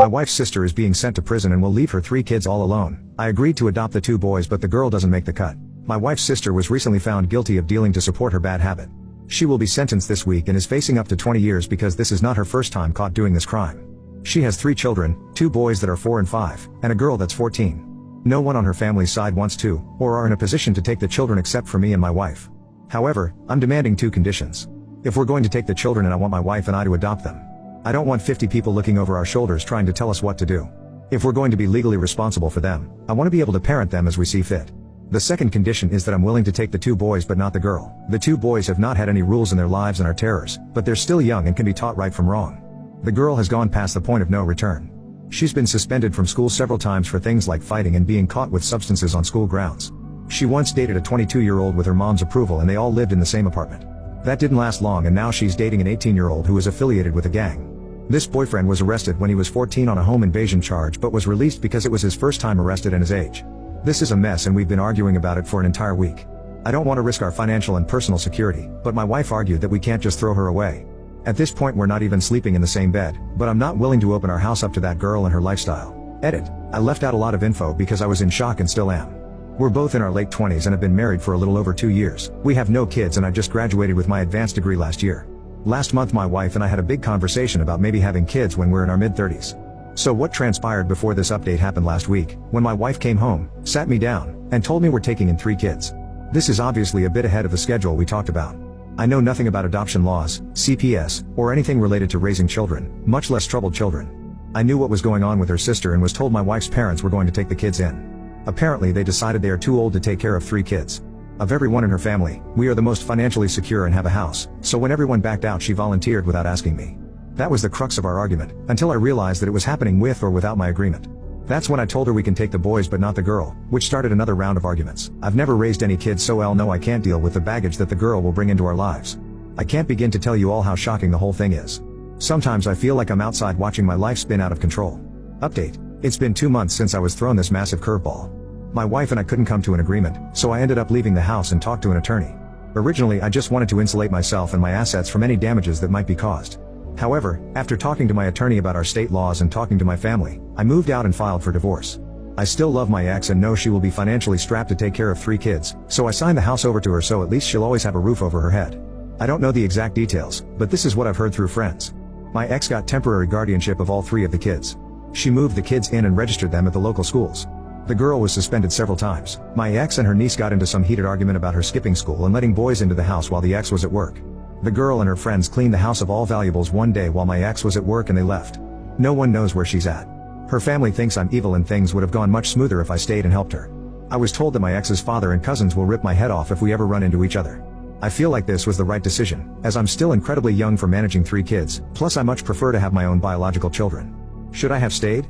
My wife's sister is being sent to prison and will leave her 3 kids all alone. I agreed to adopt the 2 boys, but the girl doesn't make the cut. My wife's sister was recently found guilty of dealing to support her bad habit. She will be sentenced this week and is facing up to 20 years because this is not her first time caught doing this crime. She has 3 children, 2 boys that are 4 and 5, and a girl that's 14. No one on her family's side wants to, or are in a position to take the children except for me and my wife. However, I'm demanding 2 conditions. If we're going to take the children, and I want my wife and I to adopt them. I don't want 50 people looking over our shoulders trying to tell us what to do. If we're going to be legally responsible for them, I want to be able to parent them as we see fit. The second condition is that I'm willing to take the 2 boys but not the girl. The 2 boys have not had any rules in their lives and are terrors, but they're still young and can be taught right from wrong. The girl has gone past the point of no return. She's been suspended from school several times for things like fighting and being caught with substances on school grounds. She once dated a 22-year-old with her mom's approval and they all lived in the same apartment. That didn't last long and now she's dating an 18-year-old who is affiliated with a gang. This boyfriend was arrested when he was 14 on a home invasion charge but was released because it was his first time arrested and his age. This is a mess and we've been arguing about it for an entire week. I don't want to risk our financial and personal security, but my wife argued that we can't just throw her away. At this point we're not even sleeping in the same bed, but I'm not willing to open our house up to that girl and her lifestyle. Edit. I left out a lot of info because I was in shock and still am. We're both in our late 20s and have been married for a little over 2 years. We have no kids and I just graduated with my advanced degree last year. Last month my wife and I had a big conversation about maybe having kids when we're in our mid-30s. So what transpired before this update happened last week, when my wife came home, sat me down, and told me we're taking in 3 kids. This is obviously a bit ahead of the schedule we talked about. I know nothing about adoption laws, CPS, or anything related to raising children, much less troubled children. I knew what was going on with her sister and was told my wife's parents were going to take the kids in. Apparently they decided they are too old to take care of 3 kids. Of everyone in her family, we are the most financially secure and have a house, so when everyone backed out she volunteered without asking me. That was the crux of our argument, until I realized that it was happening with or without my agreement. That's when I told her we can take the boys but not the girl, which started another round of arguments. I've never raised any kids, so I'll know I can't deal with the baggage that the girl will bring into our lives. I can't begin to tell you all how shocking the whole thing is. Sometimes I feel like I'm outside watching my life spin out of control. Update. It's been 2 months since I was thrown this massive curveball. My wife and I couldn't come to an agreement, so I ended up leaving the house and talked to an attorney. Originally I just wanted to insulate myself and my assets from any damages that might be caused. However, after talking to my attorney about our state laws and talking to my family, I moved out and filed for divorce. I still love my ex and know she will be financially strapped to take care of 3 kids, so I signed the house over to her so at least she'll always have a roof over her head. I don't know the exact details, but this is what I've heard through friends. My ex got temporary guardianship of all 3 of the kids. She moved the kids in and registered them at the local schools. The girl was suspended several times. My ex and her niece got into some heated argument about her skipping school and letting boys into the house while the ex was at work. The girl and her friends cleaned the house of all valuables one day while my ex was at work and they left. No one knows where she's at. Her family thinks I'm evil and things would have gone much smoother if I stayed and helped her. I was told that my ex's father and cousins will rip my head off if we ever run into each other. I feel like this was the right decision, as I'm still incredibly young for managing 3 kids, plus I much prefer to have my own biological children. Should I have stayed?